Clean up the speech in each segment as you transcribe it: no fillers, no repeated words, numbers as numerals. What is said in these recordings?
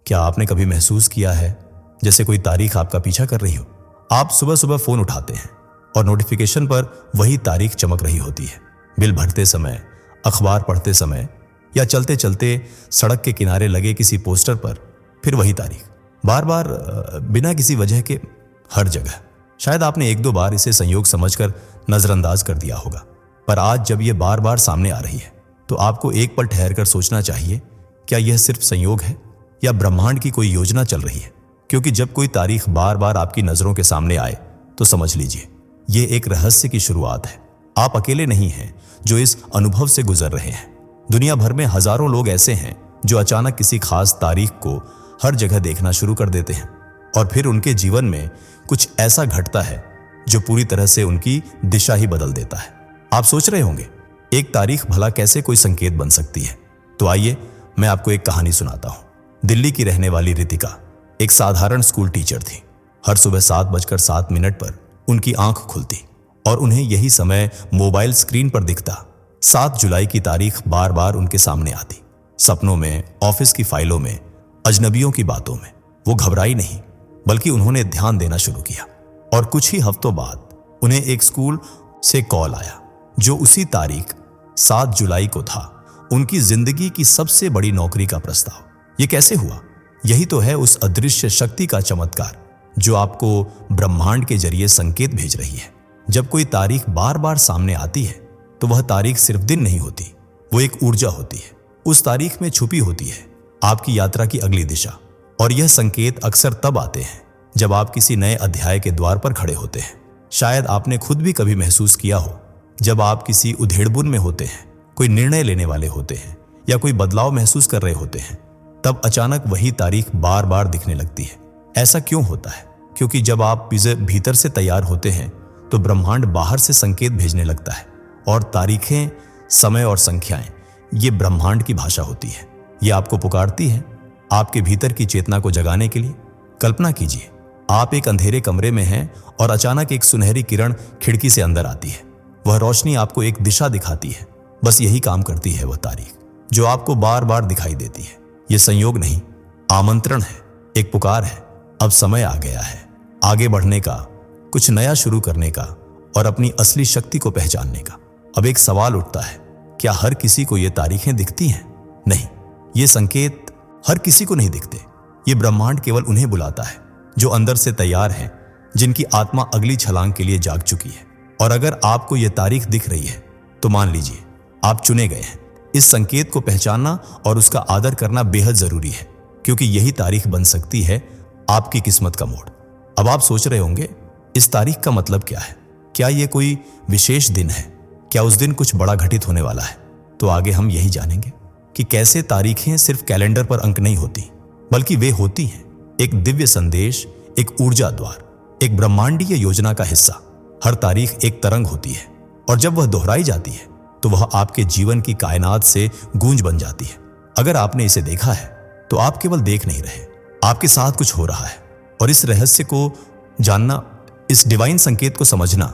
क्या आपने कभी महसूस किया है जैसे कोई तारीख आपका पीछा कर रही हो? आप सुबह सुबह फोन उठाते हैं और नोटिफिकेशन पर वही तारीख चमक रही होती है। बिल भरते समय, अखबार पढ़ते समय या चलते चलते सड़क के किनारे लगे किसी पोस्टर पर फिर वही तारीख, बार बार बिना किसी वजह के, हर जगह। शायद आपने एक दो बार इसे संयोग समझकर नजरअंदाज कर दिया होगा, पर आज जब यह बार बार सामने आ रही है तो आपको एक पल ठहर कर सोचना चाहिए, क्या यह सिर्फ संयोग है या ब्रह्मांड की कोई योजना चल रही है? क्योंकि जब कोई तारीख बार बार आपकी नजरों के सामने आए तो समझ लीजिए यह एक रहस्य की शुरुआत है। आप अकेले नहीं हैं जो इस अनुभव से गुजर रहे हैं। दुनिया भर में हजारों लोग ऐसे हैं जो अचानक किसी खास तारीख को हर जगह देखना शुरू कर देते हैं और फिर उनके जीवन में कुछ ऐसा घटता है जो पूरी तरह से उनकी दिशा ही बदल देता है। आप सोच रहे होंगे एक तारीख भला कैसे कोई संकेत बन सकती है? तो आइए मैं आपको एक कहानी सुनाता हूं। दिल्ली की रहने वाली रितिका एक साधारण स्कूल टीचर थी। हर सुबह 7:07 पर उनकी आंख खुलती और उन्हें यही समय मोबाइल स्क्रीन पर दिखता। 7 जुलाई की तारीख बार बार उनके सामने आती, सपनों में, ऑफिस की फाइलों में, अजनबियों की बातों में। वो घबराई नहीं, बल्कि उन्होंने ध्यान देना शुरू किया और कुछ ही हफ्तों बाद उन्हें एक स्कूल से कॉल आया जो उसी तारीख 7 जुलाई को था उनकी जिंदगी की सबसे बड़ी नौकरी का प्रस्ताव। ये कैसे हुआ? यही तो है उस अदृश्य शक्ति का चमत्कार जो आपको ब्रह्मांड के जरिए संकेत भेज रही है। जब कोई तारीख बार बार सामने आती है तो वह तारीख सिर्फ दिन नहीं होती, वो एक ऊर्जा होती है। उस तारीख में छुपी होती है आपकी यात्रा की अगली दिशा। और यह संकेत अक्सर तब आते हैं जब आप किसी नए अध्याय के द्वार पर खड़े होते हैं। शायद आपने खुद भी कभी महसूस किया हो, जब आप किसी उधेड़बुन में होते हैं, कोई निर्णय लेने वाले होते हैं या कोई बदलाव महसूस कर रहे होते हैं, तब अचानक वही तारीख बार बार दिखने लगती है। ऐसा क्यों होता है? क्योंकि जब आप भीतर से तैयार होते हैं तो ब्रह्मांड बाहर से संकेत भेजने लगता है। और तारीखें, समय और संख्याएं, ये ब्रह्मांड की भाषा होती है। ये आपको पुकारती है आपके भीतर की चेतना को जगाने के लिए। कल्पना कीजिए आप एक अंधेरे कमरे में हैं और अचानक एक सुनहरी किरण खिड़की से अंदर आती है। वह रोशनी आपको एक दिशा दिखाती है। बस यही काम करती है वह तारीख जो आपको बार बार दिखाई देती है। यह संयोग नहीं, आमंत्रण है, एक पुकार है। अब समय आ गया है आगे बढ़ने का, कुछ नया शुरू करने का और अपनी असली शक्ति को पहचानने का। अब एक सवाल उठता है, क्या हर किसी को ये तारीखें दिखती हैं? नहीं, ये संकेत हर किसी को नहीं दिखते। ये ब्रह्मांड केवल उन्हें बुलाता है जो अंदर से तैयार हैं, जिनकी आत्मा अगली छलांग के लिए जाग चुकी है। और अगर आपको यह तारीख दिख रही है तो मान लीजिए आप चुने गए हैं। इस संकेत को पहचानना और उसका आदर करना बेहद जरूरी है, क्योंकि यही तारीख बन सकती है आपकी किस्मत का मोड़। अब आप सोच रहे होंगे इस तारीख का मतलब क्या है? क्या यह कोई विशेष दिन है? क्या उस दिन कुछ बड़ा घटित होने वाला है? तो आगे हम यही जानेंगे कि कैसे तारीखें सिर्फ कैलेंडर पर अंक नहीं होती, बल्कि वे होती हैं एक दिव्य संदेश, एक ऊर्जा द्वार, एक ब्रह्मांडीय योजना का हिस्सा। हर तारीख एक तरंग होती है और जब वह दोहराई जाती है तो वह आपके जीवन की कायनात से गूंज बन जाती है। अगर आपने इसे देखा है तो आप केवल देख नहीं रहे, आपके साथ कुछ हो रहा है। और इस रहस्य को जानना, इस डिवाइन संकेत को समझना,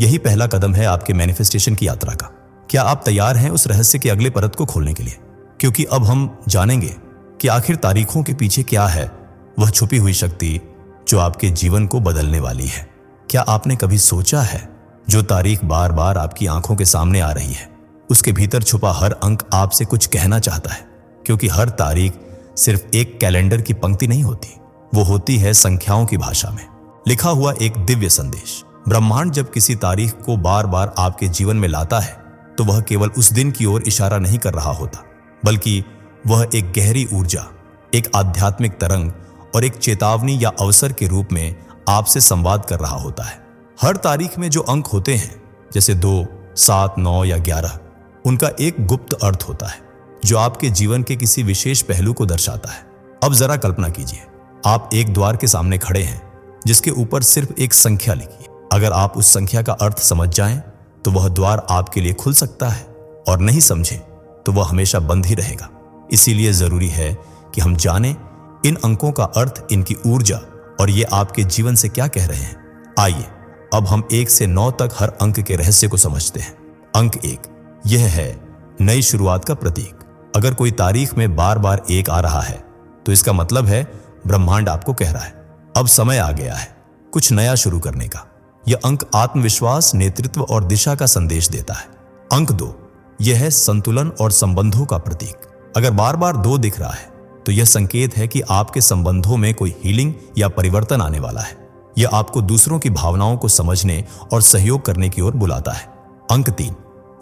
यही पहला कदम है आपके मैनिफेस्टेशन की यात्रा का। क्या आप तैयार हैं उस रहस्य के अगले परत को खोलने के लिए? क्योंकि अब हम जानेंगे कि आखिर तारीखों के पीछे क्या है वह छुपी हुई शक्ति जो आपके जीवन को बदलने वाली है। क्या आपने कभी सोचा है जो तारीख बार बार आपकी आंखों के सामने आ रही है, उसके भीतर छुपा हर अंक आपसे कुछ कहना चाहता है? क्योंकि हर तारीख सिर्फ एक कैलेंडर की पंक्ति नहीं होती, वो होती है संख्याओं की भाषा में लिखा हुआ एक दिव्य संदेश। ब्रह्मांड जब किसी तारीख को बार बार आपके जीवन में लाता है तो वह केवल उस दिन की ओर इशारा नहीं कर रहा होता, बल्कि वह एक गहरी ऊर्जा, एक आध्यात्मिक तरंग और एक चेतावनी या अवसर के रूप में आपसे संवाद कर रहा होता है। हर तारीख में जो अंक होते हैं, जैसे 2, 7, 9 या 11, उनका एक गुप्त अर्थ होता है जो आपके जीवन के किसी विशेष पहलू को दर्शाता है। अब जरा कल्पना कीजिए, आप एक द्वार के सामने खड़े हैं जिसके ऊपर सिर्फ एक संख्या लिखी है। अगर आप उस संख्या का अर्थ समझ जाएं तो वह द्वार आपके लिए खुल सकता है, और नहीं समझे तो वह हमेशा बंद ही रहेगा। इसीलिए जरूरी है कि हम जानें इन अंकों का अर्थ, इनकी ऊर्जा और ये आपके जीवन से क्या कह रहे हैं। आइए अब हम 1 से 9 तक हर अंक के रहस्य को समझते हैं। अंक 1, यह है नई शुरुआत का प्रतीक। अगर कोई तारीख में बार बार 1 आ रहा है तो इसका मतलब है ब्रह्मांड आपको कह रहा है अब समय आ गया है कुछ नया शुरू करने का। यह अंक आत्मविश्वास, नेतृत्व और दिशा का संदेश देता है। अंक 2 यह है संतुलन और संबंधों का प्रतीक। अगर बार बार 2 दिख रहा है तो यह संकेत है कि आपके संबंधों में कोई हीलिंग या परिवर्तन आने वाला है। यह आपको दूसरों की भावनाओं को समझने और सहयोग करने की ओर बुलाता है। अंक 3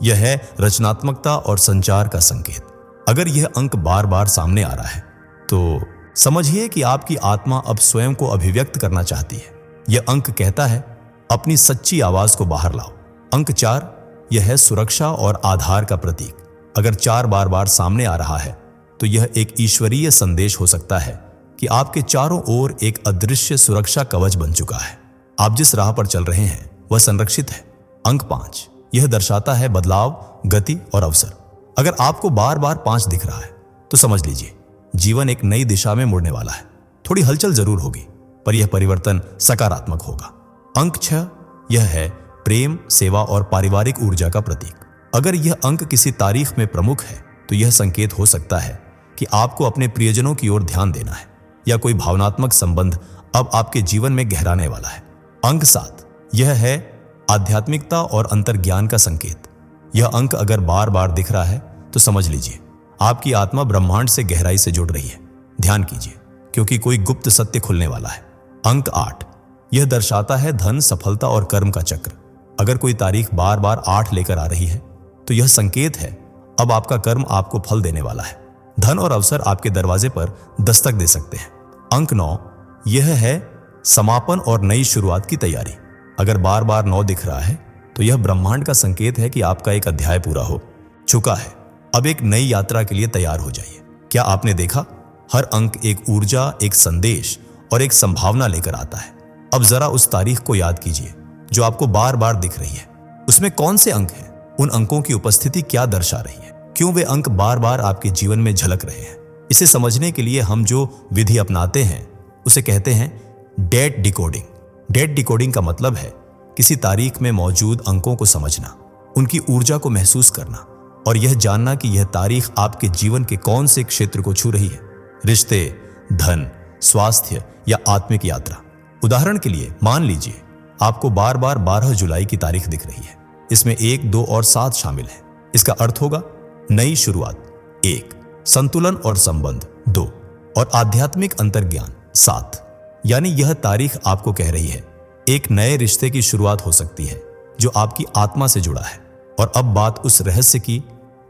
यह है रचनात्मकता और संचार का संकेत। अगर यह अंक बार बार सामने आ रहा है तो समझिए कि आपकी आत्मा अब स्वयं को अभिव्यक्त करना चाहती है। यह अंक कहता है अपनी सच्ची आवाज को बाहर लाओ। अंक 4 यह है सुरक्षा और आधार का प्रतीक। अगर 4 बार बार सामने आ रहा है तो यह एक ईश्वरीय संदेश हो सकता है कि आपके चारों ओर एक अदृश्य सुरक्षा कवच बन चुका है। आप जिस राह पर चल रहे हैं वह संरक्षित है। अंक 5 यह दर्शाता है बदलाव, गति और अवसर। अगर आपको बार बार 5 दिख रहा है तो समझ लीजिए जीवन एक नई दिशा में मुड़ने वाला है। थोड़ी हलचल जरूर होगी पर यह परिवर्तन सकारात्मक होगा। अंक 6 यह है प्रेम, सेवा और पारिवारिक ऊर्जा का प्रतीक। अगर यह अंक किसी तारीख में प्रमुख है तो यह संकेत हो सकता है कि आपको अपने प्रियजनों की ओर ध्यान देना है या कोई भावनात्मक संबंध अब आपके जीवन में गहराने वाला है। अंक 7 यह है आध्यात्मिकता और अंतर्ज्ञान का संकेत। यह अंक अगर बार बार दिख रहा है तो समझ लीजिए आपकी आत्मा ब्रह्मांड से गहराई से जुड़ रही है। ध्यान कीजिए क्योंकि कोई गुप्त सत्य खुलने वाला है। अंक 8 यह दर्शाता है धन, सफलता और कर्म का चक्र। अगर कोई तारीख बार बार 8 लेकर आ रही है तो यह संकेत है अब आपका कर्म आपको फल देने वाला है। धन और अवसर आपके दरवाजे पर दस्तक दे सकते हैं। अंक 9 यह है समापन और नई शुरुआत की तैयारी। अगर बार बार 9 दिख रहा है तो यह ब्रह्मांड का संकेत है कि आपका एक अध्याय पूरा हो चुका है। अब एक नई यात्रा के लिए तैयार हो जाइए। क्या आपने देखा हर अंक एक ऊर्जा, एक संदेश और एक संभावना लेकर आता है। अब जरा उस तारीख को याद कीजिए जो आपको बार बार दिख रही है। उसमें कौन से अंक हैं? उन अंकों की उपस्थिति क्या दर्शा रही है? क्यों वे अंक बार बार आपके जीवन में झलक रहे हैं? इसे समझने के लिए हम जो विधि अपनाते हैं उसे कहते हैं डेट डिकोडिंग। डेट डिकोडिंग का मतलब है किसी तारीख में मौजूद अंकों को समझना, उनकी ऊर्जा को महसूस करना और यह जानना कि यह तारीख आपके जीवन के कौन से क्षेत्र को छू रही है। रिश्ते, धन, स्वास्थ्य या आत्मिक यात्रा। उदाहरण के लिए मान लीजिए आपको बार बार 12 जुलाई की तारीख दिख रही है। इसमें 1, 2 और 7 शामिल है। इसका अर्थ होगा नई शुरुआत 1, संतुलन और संबंध 2 और आध्यात्मिक अंतर्ज्ञान 7। यानी यह तारीख आपको कह रही है एक नए रिश्ते की शुरुआत हो सकती है जो आपकी आत्मा से जुड़ा है। और अब बात उस रहस्य की,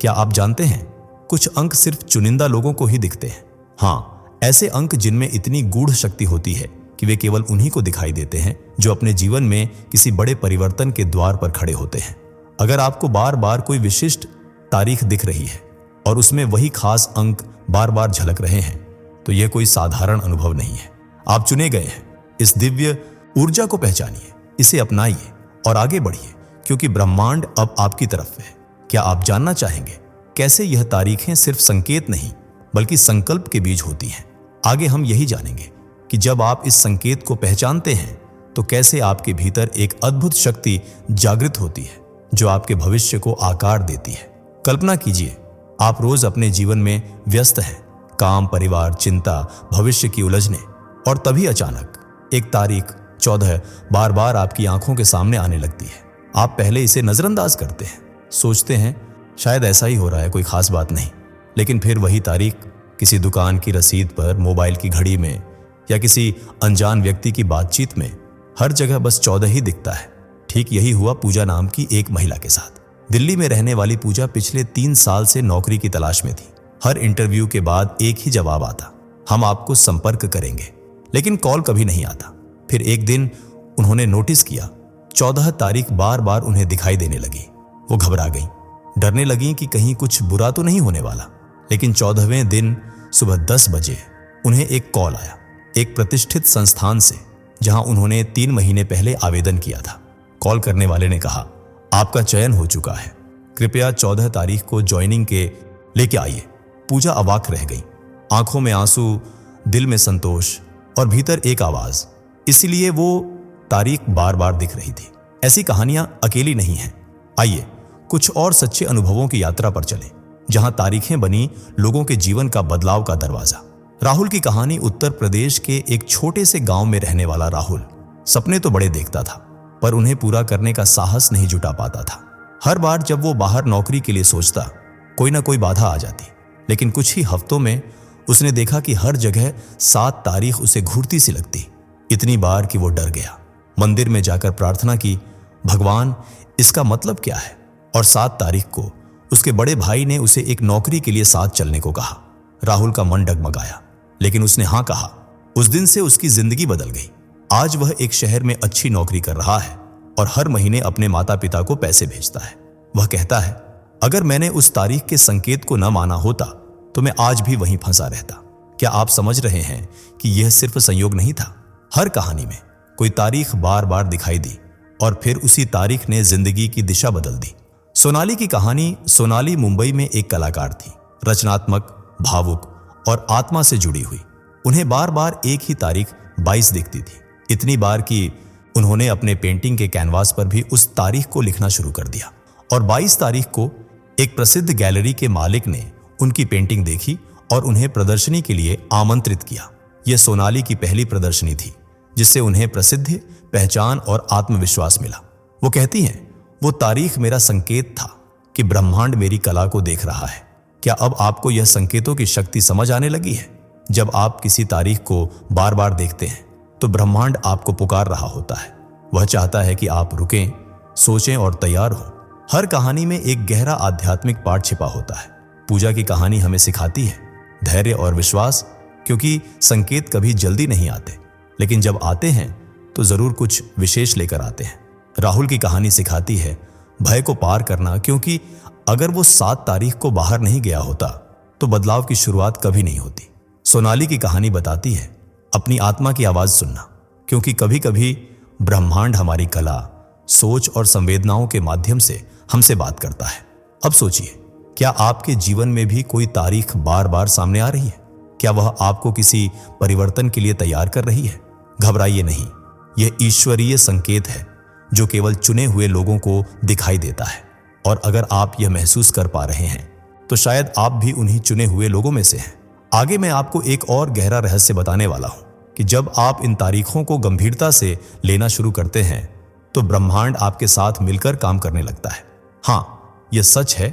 क्या आप जानते हैं कुछ अंक सिर्फ चुनिंदा लोगों को ही दिखते हैं। हाँ, ऐसे अंक जिनमें इतनी गूढ़ शक्ति होती है कि वे केवल उन्हीं को दिखाई देते हैं जो अपने जीवन में किसी बड़े परिवर्तन के द्वार पर खड़े होते हैं। अगर आपको बार बार कोई विशिष्ट तारीख दिख रही है और उसमें वही खास अंक बार बार झलक रहे हैं तो यह कोई साधारण अनुभव नहीं है। आप चुने गए हैं। इस दिव्य ऊर्जा को पहचानिए, इसे अपनाइए और आगे बढ़िए क्योंकि ब्रह्मांड अब आपकी तरफ है। क्या आप जानना चाहेंगे कैसे यह तारीखें सिर्फ संकेत नहीं बल्कि संकल्प के बीज होती हैं? आगे हम यही जानेंगे कि जब आप इस संकेत को पहचानते हैं तो कैसे आपके भीतर एक अद्भुत शक्ति जागृत होती है जो आपके भविष्य को आकार देती है। कल्पना कीजिए आप रोज अपने जीवन में व्यस्त हैं, काम, परिवार, चिंता, भविष्य की उलझने, और तभी अचानक एक तारीख 14 बार बार आपकी आंखों के सामने आने लगती है। आप पहले इसे नजरअंदाज करते हैं, सोचते हैं शायद ऐसा ही हो रहा है, कोई खास बात नहीं। लेकिन फिर वही तारीख किसी दुकान की रसीद पर, मोबाइल की घड़ी में या किसी अनजान व्यक्ति की बातचीत में हर जगह बस 14 ही दिखता है। ठीक यही हुआ पूजा नाम की एक महिला के साथ। दिल्ली में रहने वाली पूजा पिछले 3 साल से नौकरी की तलाश में थी। हर इंटरव्यू के बाद एक ही जवाब आता, हम आपको संपर्क करेंगे, लेकिन कॉल कभी नहीं आता। फिर एक दिन उन्होंने नोटिस किया 14 तारीख बार बार उन्हें दिखाई देने लगी। वो घबरा गईं, डरने लगीं कि कहीं कुछ बुरा तो नहीं होने वाला। लेकिन 14वें दिन सुबह 10 बजे उन्हें एक कॉल आया, एक प्रतिष्ठित संस्थान से जहां उन्होंने 3 महीने पहले आवेदन किया था। कॉल करने वाले ने कहा, आपका चयन हो चुका है, कृपया 14 तारीख को ज्वाइनिंग के लेके आइए। पूजा अवाक रह गई, आंखों में आंसू, दिल में संतोष और भीतर एक आवाज, इसीलिए वो तारीख बार बार दिख रही थी। ऐसी कहानियां अकेली नहीं हैं। आइए कुछ और सच्चे अनुभवों की यात्रा पर चलें, जहां तारीखें बनी लोगों के जीवन का बदलाव का दरवाजा। राहुल की कहानी उत्तर प्रदेश के एक छोटे से गांव में रहने वाला राहुल सपने तो बड़े देखता था, पर उन्हें पूरा करने का साहस नहीं जुटा पाता था। हर बार जब वो बाहर नौकरी के लिए सोचता, कोई ना कोई बाधा आ जाती। लेकिन कुछ ही हफ्तों में उसने देखा कि हर जगह 7 तारीख उसे घूरती सी लगती। इतनी बार कि वो डर गया। मंदिर में जाकर प्रार्थना की, भगवान इसका मतलब क्या है? और 7 तारीख को उसके बड़े भाई ने उसे एक नौकरी के लिए साथ चलने को कहा। राहुल का मन डगमगाया, लेकिन उसने हाँ कहा। उस दिन से उसकी जिंदगी बदल गई। आज वह एक शहर में अच्छी नौकरी कर रहा है और हर महीने अपने माता पिता को पैसे भेजता है। वह कहता है, अगर मैंने उस तारीख के संकेत को न माना होता तो मैं आज भी वहीं फंसा रहता। क्या आप समझ रहे हैं कि यह सिर्फ संयोग नहीं था? हर कहानी में कोई तारीख बार बार दिखाई दी और फिर उसी तारीख ने जिंदगी की दिशा बदल दी। सोनाली की कहानी। सोनाली मुंबई में एक कलाकार थी, रचनात्मक, भावुक और आत्मा से जुड़ी हुई। उन्हें बार बार एक ही तारीख 22 दिखती थी। इतनी बार कि उन्होंने अपने पेंटिंग के कैनवास पर भी उस तारीख को लिखना शुरू कर दिया। और 22 तारीख को एक प्रसिद्ध गैलरी के मालिक ने उनकी पेंटिंग देखी और उन्हें प्रदर्शनी के लिए आमंत्रित किया। यह सोनाली की पहली प्रदर्शनी थी, जिससे उन्हें प्रसिद्धि, पहचान और आत्मविश्वास मिला। वो कहती हैं, वो तारीख मेरा संकेत था कि ब्रह्मांड मेरी कला को देख रहा है। क्या अब आपको यह संकेतों की शक्ति समझ आने लगी है? जब आप किसी तारीख को बार बार देखते हैं तो ब्रह्मांड आपको पुकार रहा होता है। वह चाहता है कि आप रुकें, सोचें और तैयार हों। हर कहानी में एक गहरा आध्यात्मिक पाठ छिपा होता है। पूजा की कहानी हमें सिखाती है धैर्य और विश्वास, क्योंकि संकेत कभी जल्दी नहीं आते, लेकिन जब आते हैं तो जरूर कुछ विशेष लेकर आते हैं। राहुल की कहानी सिखाती है भय को पार करना, क्योंकि अगर वो 7 तारीख को बाहर नहीं गया होता तो बदलाव की शुरुआत कभी नहीं होती। सोनाली की कहानी बताती है अपनी आत्मा की आवाज सुनना, क्योंकि कभी कभी ब्रह्मांड हमारी कला, सोच और संवेदनाओं के माध्यम से हमसे बात करता है। अब सोचिए, क्या आपके जीवन में भी कोई तारीख बार बार सामने आ रही है? क्या वह आपको किसी परिवर्तन के लिए तैयार कर रही है? घबराइए नहीं, यह ईश्वरीय संकेत है जो केवल चुने हुए लोगों को दिखाई देता है। और अगर आप यह महसूस कर पा रहे हैं तो शायद आप भी उन्हीं चुने हुए लोगों में से हैं। आगे मैं आपको एक और गहरा रहस्य बताने वाला हूं कि जब आप इन तारीखों को गंभीरता से लेना शुरू करते हैं तो ब्रह्मांड आपके साथ मिलकर काम करने लगता है। हाँ, यह सच है,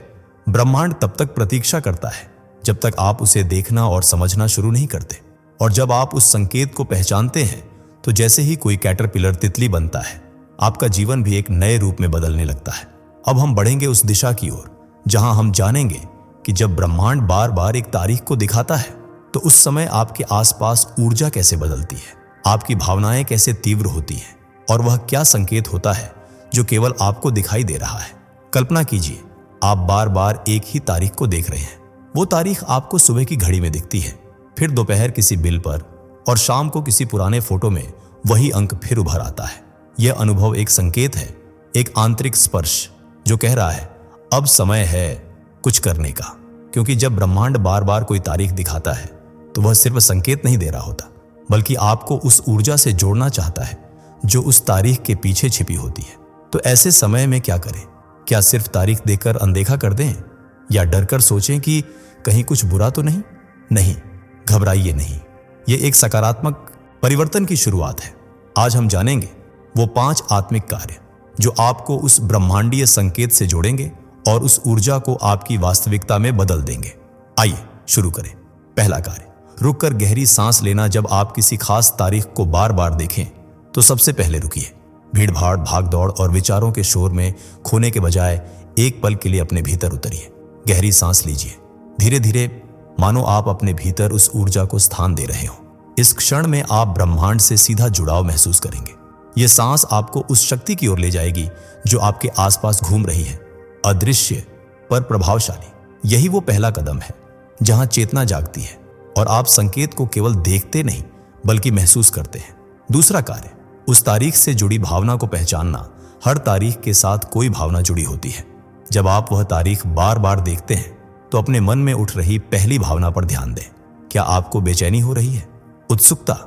ब्रह्मांड तब तक प्रतीक्षा करता है जब तक आप उसे देखना और समझना शुरू नहीं करते। और जब आप उस संकेत को पहचानते हैं तो जैसे ही कोई कैटरपिलर तितली बनता है, आपका जीवन भी एक नए रूप में बदलने लगता है। अब हम बढ़ेंगे उस दिशा की ओर जहां हम जानेंगे कि जब ब्रह्मांड बार बार एक तारीख को दिखाता है तो उस समय आपके आसपास ऊर्जा कैसे बदलती है, आपकी भावनाएं कैसे तीव्र होती हैं और वह क्या संकेत होता है जो केवल आपको दिखाई दे रहा है। कल्पना कीजिए, आप बार बार एक ही तारीख को देख रहे हैं। वो तारीख आपको सुबह की घड़ी में दिखती है, फिर दोपहर किसी बिल पर और शाम को किसी पुराने फोटो में वही अंक फिर उभर आता है। यह अनुभव एक संकेत है, एक आंतरिक स्पर्श जो कह रहा है अब समय है कुछ करने का। क्योंकि जब ब्रह्मांड बार बार कोई तारीख दिखाता है तो वह सिर्फ संकेत नहीं दे रहा होता, बल्कि आपको उस ऊर्जा से जोड़ना चाहता है जो उस तारीख के पीछे छिपी होती है। तो ऐसे समय में क्या करें? क्या सिर्फ तारीख देखकर अनदेखा कर दें या डरकर सोचें कि कहीं कुछ बुरा तो नहीं? नहीं, घबराइए नहीं, यह एक सकारात्मक परिवर्तन की शुरुआत है। आज हम जानेंगे वो 5 आत्मिक कार्य जो आपको उस ब्रह्मांडीय संकेत से जोड़ेंगे और उस ऊर्जा को आपकी वास्तविकता में बदल देंगे। आइए शुरू करें। पहला कार्य, रुककर गहरी सांस लेना। जब आप किसी खास तारीख को बार बार देखें तो सबसे पहले रुकिए। भीड़भाड़, भागदौड़ और विचारों के शोर में खोने के बजाय एक पल के लिए अपने भीतर उतरिए। गहरी सांस लीजिए। धीरे धीरे, मानो आप अपने भीतर उस ऊर्जा को स्थान दे रहे हो। इस क्षण में आप ब्रह्मांड से सीधा जुड़ाव महसूस करेंगे। यह सांस आपको उस शक्ति की ओर ले जाएगी जो आपके आसपास घूम रही है, अदृश्य पर प्रभावशाली। यही वो पहला कदम है जहां चेतना जागती है और आप संकेत को केवल देखते नहीं बल्कि महसूस करते हैं। दूसरा कार्य, उस तारीख से जुड़ी भावना को पहचानना। हर तारीख के साथ कोई भावना जुड़ी होती है। जब आप वह तारीख बार बार देखते हैं तो अपने मन में उठ रही पहली भावना पर ध्यान दें। क्या आपको बेचैनी हो रही है, उत्सुकता,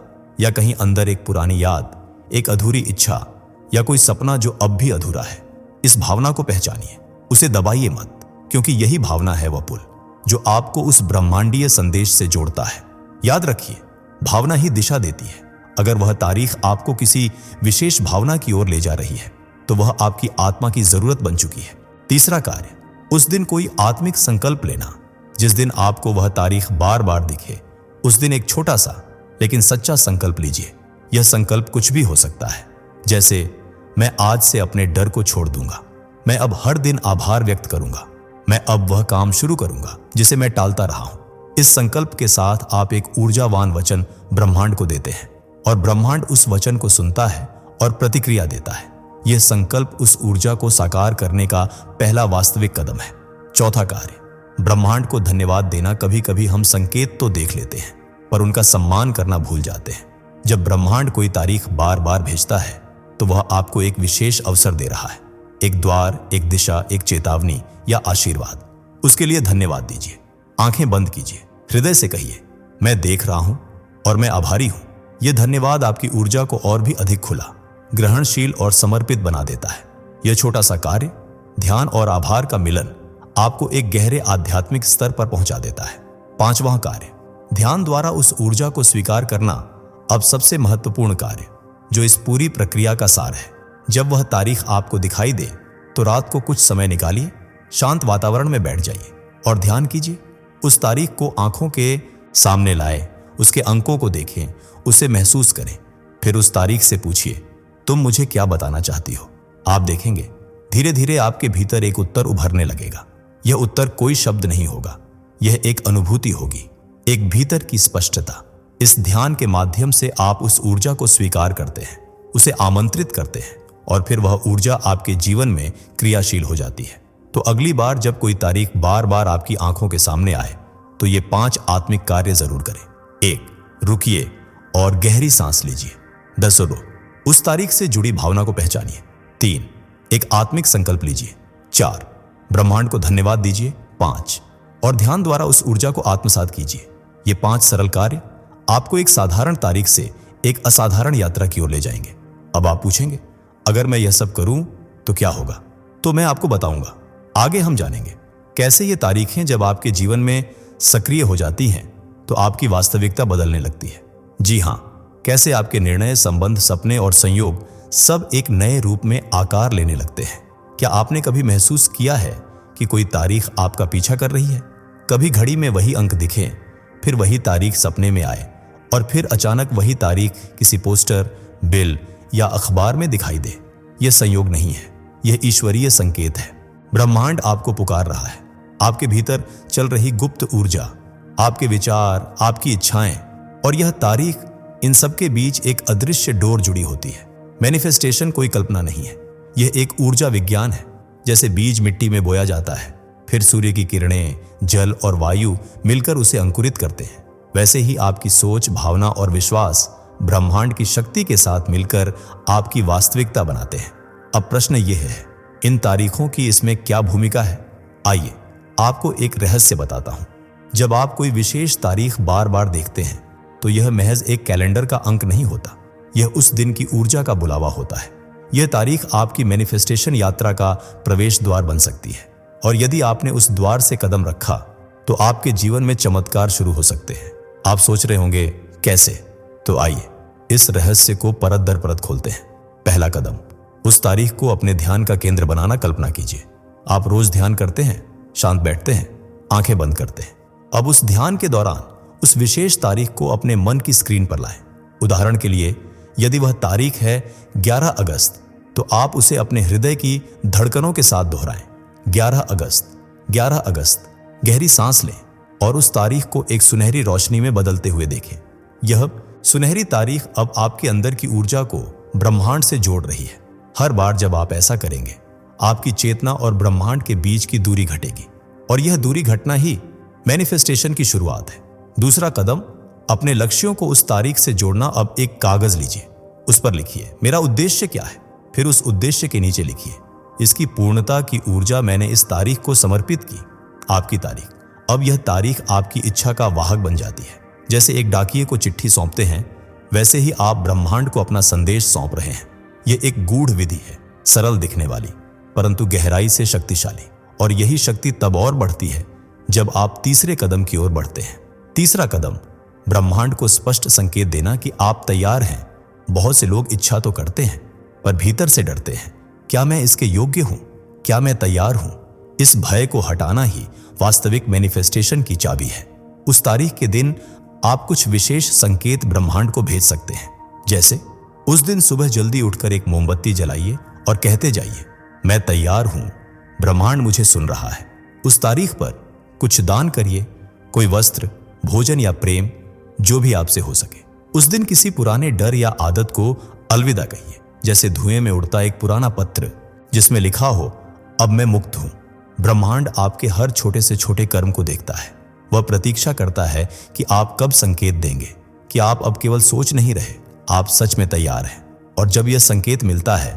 या कहीं अंदर एक पुरानी याद, एक अधूरी इच्छा या कोई सपना जो अब भी अधूरा है? इस भावना को पहचानिए, उसे दबाइए मत, क्योंकि यही भावना है वह पुल जो आपको उस ब्रह्मांडीय संदेश से जोड़ता है। याद रखिए, भावना ही दिशा देती है। अगर वह तारीख आपको किसी विशेष भावना की ओर ले जा रही है तो वह आपकी आत्मा की जरूरत बन चुकी है। तीसरा कार्य, उस दिन कोई आत्मिक संकल्प लेना। जिस दिन आपको वह तारीख बार बार दिखे, उस दिन एक छोटा सा लेकिन सच्चा संकल्प लीजिए। यह संकल्प कुछ भी हो सकता है, जैसे मैं आज से अपने डर को छोड़ दूंगा, मैं अब हर दिन आभार व्यक्त करूंगा, मैं अब वह काम शुरू करूंगा जिसे मैं टालता रहा हूं। इस संकल्प के साथ आप एक ऊर्जावान वचन ब्रह्मांड को देते हैं और ब्रह्मांड उस वचन को सुनता है और प्रतिक्रिया देता है। यह संकल्प उस ऊर्जा को साकार करने का पहला वास्तविक कदम है। चौथा कार्य, ब्रह्मांड को धन्यवाद देना। कभी कभी हम संकेत तो देख लेते हैं पर उनका सम्मान करना भूल जाते हैं। जब ब्रह्मांड कोई तारीख बार बार भेजता है तो वह आपको एक विशेष अवसर दे रहा है, एक द्वार, एक दिशा, एक चेतावनी या आशीर्वाद। उसके लिए धन्यवाद दीजिए। आंखें बंद कीजिए, हृदय से कहिए, मैं देख रहा हूं और मैं आभारी हूं। यह धन्यवाद आपकी ऊर्जा को और भी अधिक खुला, ग्रहणशील और समर्पित बना देता है। यह छोटा सा कार्य, ध्यान और आभार का मिलन, आपको एक गहरे आध्यात्मिक स्तर पर पहुंचा देता है। पांचवां कार्य, ध्यान द्वारा उस ऊर्जा को स्वीकार करना। अब सबसे महत्वपूर्ण कार्य, जो इस पूरी प्रक्रिया का सार है। जब वह तारीख आपको दिखाई दे तो रात को कुछ समय निकालिए, शांत वातावरण में बैठ जाइए और ध्यान कीजिए। उस तारीख को आंखों के सामने लाए, उसके अंकों को देखें, उसे महसूस करें। फिर उस तारीख से पूछिए, तुम मुझे क्या बताना चाहती हो? आप देखेंगे धीरे धीरे आपके भीतर एक उत्तर उभरने लगेगा। यह उत्तर कोई शब्द नहीं होगा, यह एक अनुभूति होगी, एक भीतर की स्पष्टता। इस ध्यान के माध्यम से आप उस ऊर्जा को स्वीकार करते हैं, उसे आमंत्रित करते हैं और फिर वह ऊर्जा आपके जीवन में क्रियाशील हो जाती है। तो अगली बार जब कोई तारीख बार बार आपकी आंखों के सामने आए तो ये 5 आत्मिक कार्य जरूर करें। 1. रुकिए और गहरी सांस लीजिए। 10 उस तारीख से जुड़ी भावना को पहचानिए। 3. एक आत्मिक संकल्प लीजिए। 4. ब्रह्मांड को धन्यवाद दीजिए। 5. और ध्यान द्वारा उस ऊर्जा को आत्मसात कीजिए। ये 5 सरल कार्य आपको एक साधारण तारीख से एक असाधारण यात्रा की ओर ले जाएंगे। अब आप पूछेंगे, अगर मैं यह सब करूं तो क्या होगा? तो मैं आपको बताऊंगा। आगे हम जानेंगे कैसे ये तारीखें जब आपके जीवन में सक्रिय हो जाती हैं तो आपकी वास्तविकता बदलने लगती है। जी हां, कैसे आपके निर्णय, संबंध, सपने और संयोग सब एक नए रूप में आकार लेने लगते हैं। क्या आपने कभी महसूस किया है कि कोई तारीख आपका पीछा कर रही है? कभी घड़ी में वही अंक दिखे, फिर वही तारीख सपने में आए और फिर अचानक वही तारीख किसी पोस्टर, बिल या अखबार में दिखाई दे। यह संयोग नहीं है, यह ईश्वरीय संकेत है। ब्रह्मांड आपको पुकार रहा है। आपके भीतर चल रही गुप्त ऊर्जा, आपके विचार, आपकी इच्छाएं और यह तारीख, इन सब के बीच एक अदृश्य डोर जुड़ी होती है। मैनिफेस्टेशन कोई कल्पना नहीं है, यह एक ऊर्जा विज्ञान है। जैसे बीज मिट्टी में बोया जाता है, फिर सूर्य की किरणें, जल और वायु मिलकर उसे अंकुरित करते हैं, वैसे ही आपकी सोच, भावना और विश्वास ब्रह्मांड की शक्ति के साथ मिलकर आपकी वास्तविकता बनाते हैं। अब प्रश्न यह है, इन तारीखों की इसमें क्या भूमिका है? आइए आपको एक रहस्य बताता हूं। जब आप कोई विशेष तारीख बार बार देखते हैं तो यह महज एक कैलेंडर का अंक नहीं होता, यह उस दिन की ऊर्जा का बुलावा होता है। यह तारीख आपकी मैनिफेस्टेशन यात्रा का प्रवेश द्वार बन सकती है और यदि आपने उस द्वार से कदम रखा तो आपके जीवन में चमत्कार शुरू हो सकते हैं। आप सोच रहे होंगे कैसे? तो आइए इस रहस्य को परत दर परत खोलते हैं। पहला कदम, उस तारीख को अपने ध्यान का केंद्र बनाना कल्पना कीजिए। आप रोज ध्यान करते हैं, शांत बैठते हैं, आंखें बंद करते हैं। अब उस ध्यान के दौरान उस विशेष तारीख को अपने मन की स्क्रीन पर लाएं। उदाहरण के लिए, यदि वह तारीख है 11 अगस्त, तो आप उसे अपने हृदय की धड़कनों के साथ दोहराएं। 11 अगस्त, 11 अगस्त। गहरी सांस लें और उस तारीख को एक सुनहरी रोशनी में बदलते हुए देखें। यह सुनहरी तारीख अब आपके अंदर की ऊर्जा को ब्रह्मांड से जोड़ रही है। हर बार जब आप ऐसा करेंगे, आपकी चेतना और ब्रह्मांड के बीच की दूरी घटेगी और यह दूरी घटना ही मैनिफेस्टेशन की शुरुआत है। दूसरा कदम, अपने लक्ष्यों को उस तारीख से जोड़ना। अब एक कागज लीजिए, उस पर लिखिए, मेरा उद्देश्य क्या है। फिर उस उद्देश्य के नीचे लिखिए, इसकी पूर्णता की ऊर्जा मैंने इस तारीख को समर्पित की। आपकी तारीख। अब यह तारीख आपकी इच्छा का वाहक बन जाती है। जैसे एक डाकिये को चिट्ठी सौंपते हैं, वैसे ही आप ब्रह्मांड को अपना संदेश सौंप रहे हैं। यह एक गूढ़ विधि है, सरल दिखने वाली, परंतु गहराई से शक्तिशाली। और यही शक्ति तब और बढ़ती है जब आप तीसरे कदम की ओर बढ़ते हैं। तीसरा कदम, ब्रह्मांड को स्पष्ट संकेत देना कि आप तैयार हैं। बहुत से लोग इच्छा तो करते हैं पर भीतर से डरते हैं। क्या मैं इसके योग्य हूं? क्या मैं तैयार हूं? इस भय को हटाना ही वास्तविक मैनिफेस्टेशन की चाबी है। उस तारीख के दिन आप कुछ विशेष संकेत ब्रह्मांड को भेज सकते हैं। जैसे उस दिन सुबह जल्दी उठकर एक मोमबत्ती जलाइए और कहते जाइए, मैं तैयार हूं, ब्रह्मांड मुझे सुन रहा है। उस तारीख पर कुछ दान करिए, कोई वस्त्र, भोजन या प्रेम, जो भी आपसे हो सके। उस दिन किसी पुराने डर या आदत को अलविदा कहिए, जैसे धुएं में उड़ता एक पुराना पत्र जिसमें लिखा हो, अब मैं मुक्त हूं। ब्रह्मांड आपके हर छोटे से छोटे कर्म को देखता है। वह प्रतीक्षा करता है कि आप कब संकेत देंगे कि आप अब केवल सोच नहीं रहे, आप सच में तैयार हैं। और जब यह संकेत मिलता है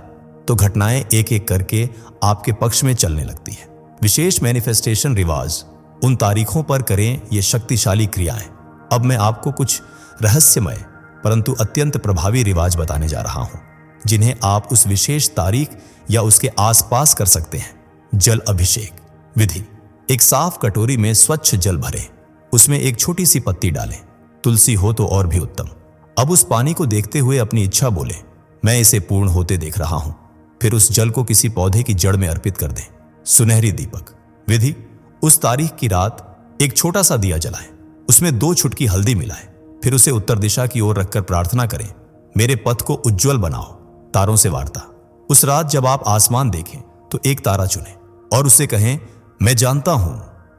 तो घटनाएं एक एक करके आपके पक्ष में चलने लगती है। विशेष मैनिफेस्टेशन रिवाज उन तारीखों पर करें ये शक्तिशाली क्रियाएं। अब मैं आपको कुछ रहस्यमय परंतु अत्यंत प्रभावी रिवाज बताने जा रहा हूं, जिन्हें आप उस विशेष तारीख या उसके आसपास कर सकते हैं। जल अभिषेक विधि। एक साफ कटोरी में स्वच्छ जल भरें, उसमें एक छोटी सी पत्ती डालें, तुलसी हो तो और भी उत्तम। अब उस पानी को देखते हुए अपनी इच्छा बोलें, मैं इसे पूर्ण होते देख रहा हूं। फिर उस जल को किसी पौधे की जड़ में अर्पित कर दें। सुनहरी दीपक विधि। उस तारीख की रात एक छोटा सा दिया जलाएं, उसमें 2 चुटकी हल्दी मिलाएं, फिर उसे उत्तर दिशा की ओर रखकर प्रार्थना करें, मेरे पथ को उज्जवल बनाओ। तारों से वार्ता। उस रात जब आप आसमान देखें तो एक तारा चुनें और उससे कहें, मैं जानता हूं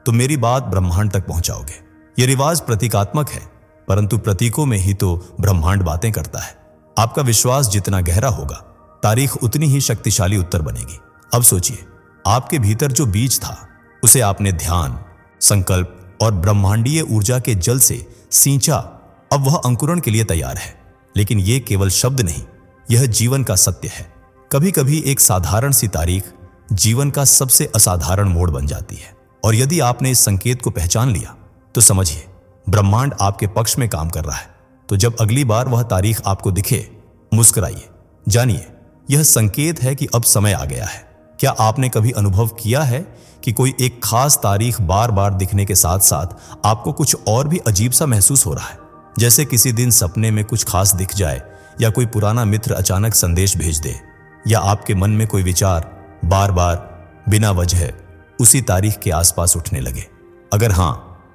तो मेरी बात ब्रह्मांड तक पहुंचाओगे। यह रिवाज प्रतीकात्मक है, परंतु प्रतीकों में ही तो ब्रह्मांड बातें करता है। आपका विश्वास जितना गहरा होगा, तारीख उतनी ही शक्तिशाली उत्तर बनेगी। अब सोचिए, आपके भीतर जो बीज था उसे आपने ध्यान, संकल्प और ब्रह्मांडीय ऊर्जा के जल से सींचा। अब वह अंकुरण के लिए तैयार है। लेकिन यह केवल शब्द नहीं, यह जीवन का सत्य है। कभी कभी एक साधारण सी तारीख जीवन का सबसे असाधारण मोड़ बन जाती है। और यदि आपने इस संकेत को पहचान लिया तो समझिए, ब्रह्मांड आपके पक्ष में काम कर रहा है। तो जब अगली बार वह तारीख आपको दिखे, मुस्कुराइए। जानिए, यह संकेत है कि अब समय आ गया है। क्या आपने कभी अनुभव किया है कि कोई एक खास तारीख बार बार दिखने के साथ साथ आपको कुछ और भी अजीब सा महसूस हो रहा है? जैसे किसी दिन सपने में कुछ खास दिख जाए, या कोई पुराना मित्र अचानक संदेश भेज दे, या आपके मन में कोई विचार बार बार बिना वजह उसी तारीख के आसपास उठने लगे। अगर हां,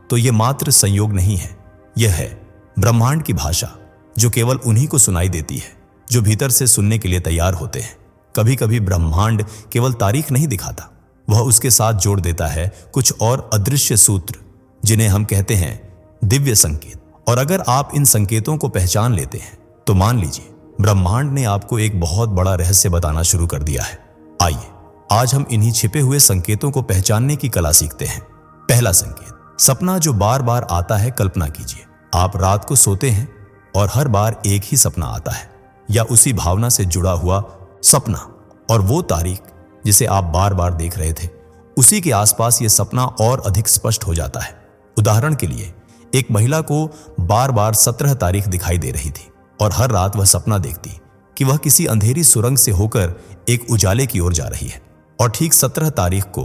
तो यह मात्र संयोग नहीं है, यह है ब्रह्मांड की भाषा, जो केवल उन्हीं को सुनाई देती है जो भीतर से सुनने के लिए तैयार होते हैं। कभी कभी ब्रह्मांड केवल तारीख नहीं दिखाता, वह उसके साथ जोड़ देता है कुछ और अदृश्य सूत्र, जिन्हें हम कहते हैं दिव्य संकेत। और अगर आप इन संकेतों को पहचान लेते हैं तो मान लीजिए, ब्रह्मांड ने आपको एक बहुत बड़ा रहस्य बताना शुरू कर दिया है। आइए, आज हम इन्हीं छिपे हुए संकेतों को पहचानने की कला सीखते हैं। पहला संकेत, सपना जो बार बार आता है। कल्पना कीजिए, आप रात को सोते हैं और हर बार एक ही सपना आता है, या उसी भावना से जुड़ा हुआ सपना, और वो तारीख जिसे आप बार बार देख रहे थे, उसी के आसपास यह सपना और अधिक स्पष्ट हो जाता है। उदाहरण के लिए, एक महिला को बार बार 17 तारीख दिखाई दे रही थी, और हर रात वह सपना देखती कि वह किसी अंधेरी सुरंग से होकर एक उजाले की ओर जा रही है। और ठीक 17 तारीख को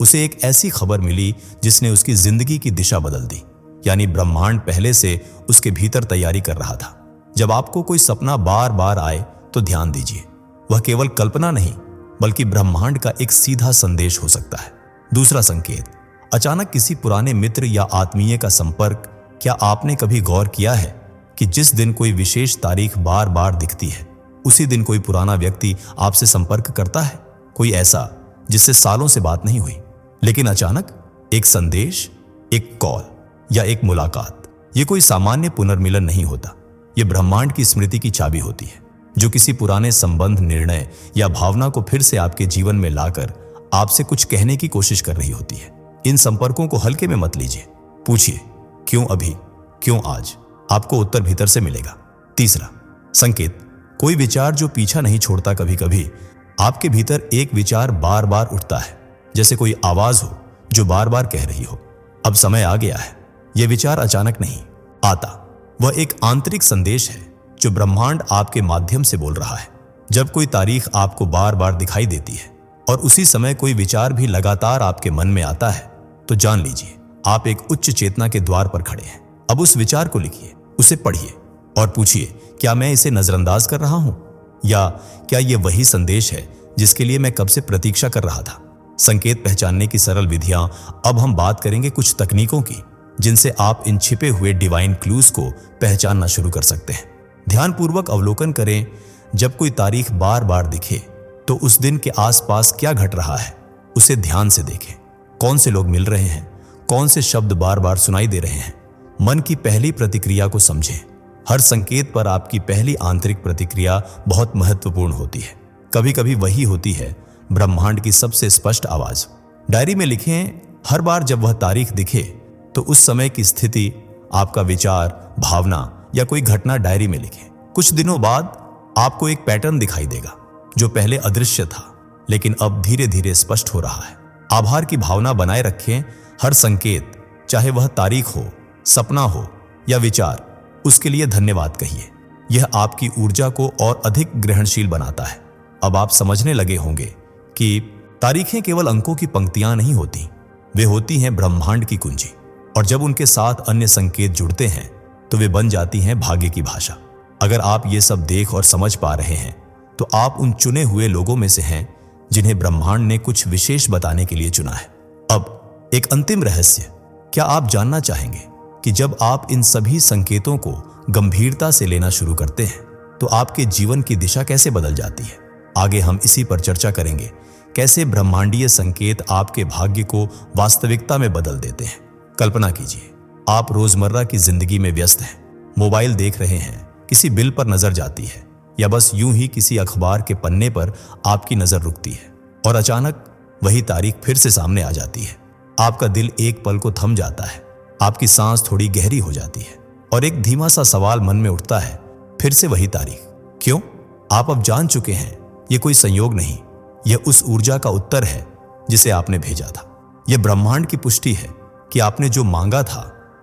उसे एक ऐसी खबर मिली जिसने उसकी जिंदगी की दिशा बदल दी। यानी ब्रह्मांड पहले से उसके भीतर तैयारी कर रहा था। जब आपको कोई सपना बार बार आए तो ध्यान दीजिए, वह केवल कल्पना नहीं बल्कि ब्रह्मांड का एक सीधा संदेश हो सकता है। दूसरा संकेत, अचानक किसी पुराने मित्र या आत्मीय का संपर्क। क्या आपने कभी गौर किया है कि जिस दिन कोई विशेष तारीख बार बार दिखती है, उसी दिन कोई पुराना व्यक्ति आपसे संपर्क करता है? कोई ऐसा जिससे सालों से बात नहीं हुई, लेकिन अचानक एक संदेश, एक कॉल या एक मुलाकात। यह कोई सामान्य पुनर्मिलन नहीं होता, यह ब्रह्मांड की स्मृति की चाबी होती है, जो किसी पुराने संबंध, निर्णय या भावना को फिर से आपके जीवन में लाकर आपसे कुछ कहने की कोशिश कर रही होती है। इन संपर्कों को हल्के में मत लीजिए। पूछिए, क्यों अभी, क्यों आज? आपको उत्तर भीतर से मिलेगा। तीसरा संकेत, कोई विचार जो पीछा नहीं छोड़ता। कभी कभी आपके भीतर एक विचार बार बार उठता है, जैसे कोई आवाज हो जो बार बार कह रही हो, अब समय आ गया है। यह विचार अचानक नहीं आता, वह एक आंतरिक संदेश है जो ब्रह्मांड आपके माध्यम से बोल रहा है। जब कोई तारीख आपको बार बार दिखाई देती है और उसी समय कोई विचार भी लगातार आपके मन में आता है, तो जान लीजिए आप एक उच्च चेतना के द्वार पर खड़े हैं। अब उस विचार को लिखिए, उसे पढ़िए और पूछिए, क्या मैं इसे नजरअंदाज कर रहा हूं, या क्या यह वही संदेश है जिसके लिए मैं कब से प्रतीक्षा कर रहा था। संकेत पहचानने की सरल विधियां। अब हम बात करेंगे कुछ तकनीकों की जिनसे आप इन छिपे हुए डिवाइन क्लूज को पहचानना शुरू कर सकते हैं। ध्यानपूर्वक अवलोकन करें। जब कोई तारीख बार बार दिखे तो उस दिन के आसपास क्या घट रहा है उसे ध्यान से देखें। कौन से लोग मिल रहे हैं, कौन से शब्द बार बार सुनाई दे रहे हैं। मन की पहली प्रतिक्रिया को समझें। हर संकेत पर आपकी पहली आंतरिक प्रतिक्रिया बहुत महत्वपूर्ण होती है। कभी कभी वही होती है ब्रह्मांड की सबसे स्पष्ट आवाज। डायरी में लिखें, हर बार जब वह तारीख दिखे तो उस समय की स्थिति, आपका विचार, भावना या कोई घटना डायरी में लिखें। कुछ दिनों बाद आपको एक पैटर्न दिखाई देगा जो पहले अदृश्य था लेकिन अब धीरे धीरे स्पष्ट हो रहा है। आभार की भावना बनाए रखें। हर संकेत, चाहे वह तारीख हो, सपना हो या विचार, उसके लिए धन्यवाद कहिए। यह आपकी ऊर्जा को और अधिक ग्रहणशील बनाता है। अब आप समझने लगे होंगे कि तारीखें केवल अंकों की पंक्तियां नहीं होती, वे होती हैं ब्रह्मांड की कुंजी। और जब उनके साथ अन्य संकेत जुड़ते हैं तो वे बन जाती हैं भाग्य की भाषा। अगर आप ये सब देख और समझ पा रहे हैं तो आप उन चुने हुए लोगों में से हैं जिन्हें ब्रह्मांड ने कुछ विशेष बताने के लिए चुना है। अब एक अंतिम रहस्य, क्या आप जानना चाहेंगे कि जब आप इन सभी संकेतों को गंभीरता से लेना शुरू करते हैं तो आपके जीवन की दिशा कैसे बदल जाती है। आगे हम इसी पर चर्चा करेंगे, कैसे ब्रह्मांडीय संकेत आपके भाग्य को वास्तविकता में बदल देते हैं। कल्पना कीजिए, आप रोजमर्रा की जिंदगी में व्यस्त हैं, मोबाइल देख रहे हैं, किसी बिल पर नजर जाती है या बस यूं ही किसी अखबार के पन्ने पर आपकी नजर रुकती है और अचानक वही तारीख फिर से सामने आ जाती है। आपका दिल एक पल को थम जाता है, आपकी सांस थोड़ी गहरी हो जाती है और एक धीमा सा सवाल मन में उठता है, फिर से वही तारीख, क्यों? आप अब जान चुके हैं यह कोई संयोग नहीं, यह उस ऊर्जा का उत्तर है जिसे आपने भेजा था। यह ब्रह्मांड की पुष्टि है कि आपने जो मांगा था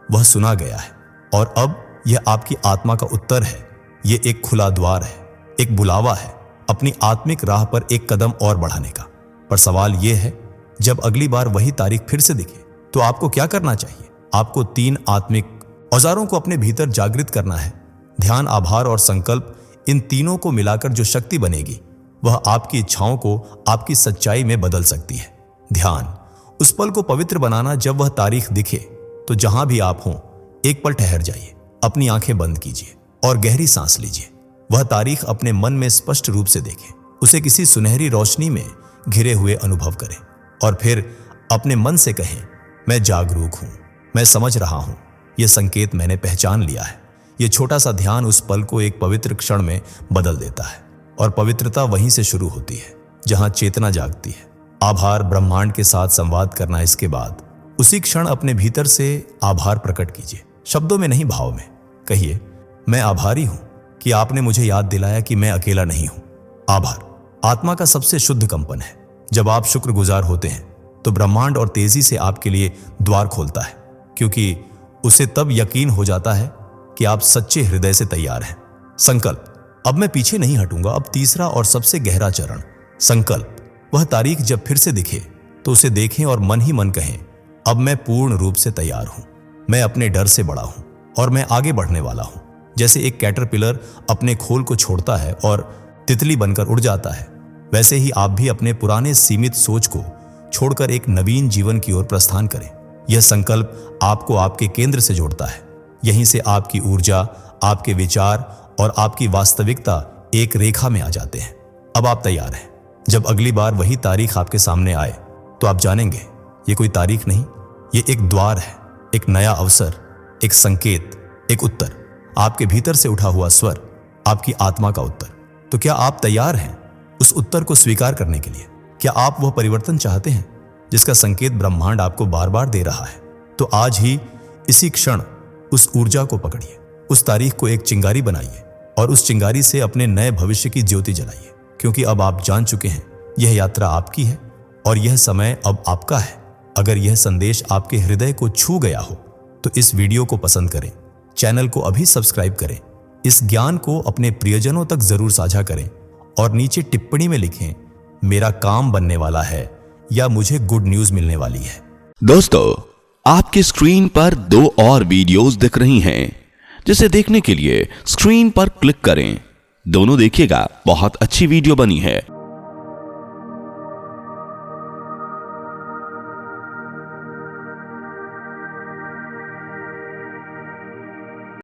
वह सुना गया है और अब यह आपकी आत्मा का उत्तर है। यह एक खुला द्वार है, एक बुलावा है अपनी आत्मिक राह पर एक कदम और बढ़ाने का। पर सवाल यह है, जब अगली बार वही तारीख फिर से दिखे तो आपको क्या करना चाहिए? आपको 3 आत्मिक औजारों को अपने भीतर जागृत करना है। ध्यान, आभार और संकल्प, इन तीनों को मिलाकर जो शक्ति बनेगी वह आपकी इच्छाओं को आपकी सच्चाई में बदल सकती है। ध्यान, उस पल को पवित्र बनाना। जब वह तारीख दिखे तो जहां भी आप हों, एक पल ठहर जाइए, अपनी आंखें बंद कीजिए और गहरी सांस लीजिए। वह तारीख अपने मन में स्पष्ट रूप से देखें, उसे किसी सुनहरी रोशनी में घिरे हुए अनुभव करें और फिर अपने मन से कहें, मैं जागरूक हूं, मैं समझ रहा हूं, यह संकेत मैंने पहचान लिया है। यह छोटा सा ध्यान उस पल को एक पवित्र क्षण में बदल देता है और पवित्रता वहीं से शुरू होती है जहां चेतना जागती है। आभार, ब्रह्मांड के साथ संवाद करना। इसके बाद उसी क्षण अपने भीतर से आभार प्रकट कीजिए, शब्दों में नहीं, भाव में। कहिए, मैं आभारी हूं कि आपने मुझे याद दिलाया कि मैं अकेला नहीं हूं। आभार आत्मा का सबसे शुद्ध कंपन है। जब आप शुक्रगुजार होते हैं तो ब्रह्मांड और तेजी से आपके लिए द्वार खोलता है, क्योंकि उसे तब यकीन हो जाता है कि आप सच्चे हृदय से तैयार हैं। संकल्प, अब मैं पीछे नहीं हटूंगा। अब तीसरा और सबसे गहरा चरण, संकल्प। वह तारीख जब फिर से दिखे तो उसे देखें और मन ही मन कहें, अब मैं पूर्ण रूप से तैयार हूं, मैं अपने डर से बड़ा हूं और मैं आगे बढ़ने वाला हूं। जैसे एक कैटरपिलर अपने खोल को छोड़ता है और तितली बनकर उड़ जाता है, वैसे ही आप भी अपने पुराने सीमित सोच को छोड़कर एक नवीन जीवन की ओर प्रस्थान करें। यह संकल्प आपको आपके केंद्र से जोड़ता है। यहीं से आपकी ऊर्जा, आपके विचार और आपकी वास्तविकता एक रेखा में आ जाते हैं। अब आप तैयार हैं। जब अगली बार वही तारीख आपके सामने आए तो आप जानेंगे ये कोई तारीख नहीं, ये एक द्वार है, एक नया अवसर, एक संकेत, एक उत्तर, आपके भीतर से उठा हुआ स्वर, आपकी आत्मा का उत्तर। तो क्या आप तैयार हैं उस उत्तर को स्वीकार करने के लिए? क्या आप वह परिवर्तन चाहते हैं जिसका संकेत ब्रह्मांड आपको बार बार दे रहा है? तो आज ही इसी क्षण उस ऊर्जा को पकड़िए, उस तारीख को एक चिंगारी बनाइए और उस चिंगारी से अपने नए भविष्य की ज्योति जलाइए, क्योंकि अब आप जान चुके हैं यह यात्रा आपकी है और यह समय अब आपका है। अगर यह संदेश आपके हृदय को छू गया हो तो इस वीडियो को पसंद करें, चैनल को अभी सब्सक्राइब करें, इस ज्ञान को अपने प्रियजनों तक जरूर साझा करें और नीचे टिप्पणी में लिखें, मेरा काम बनने वाला है या मुझे गुड न्यूज मिलने वाली है। दोस्तों, आपके स्क्रीन पर 2 और वीडियोस दिख रही हैं, जिसे देखने के लिए स्क्रीन पर क्लिक करें। दोनों देखिएगा, बहुत अच्छी वीडियो बनी है।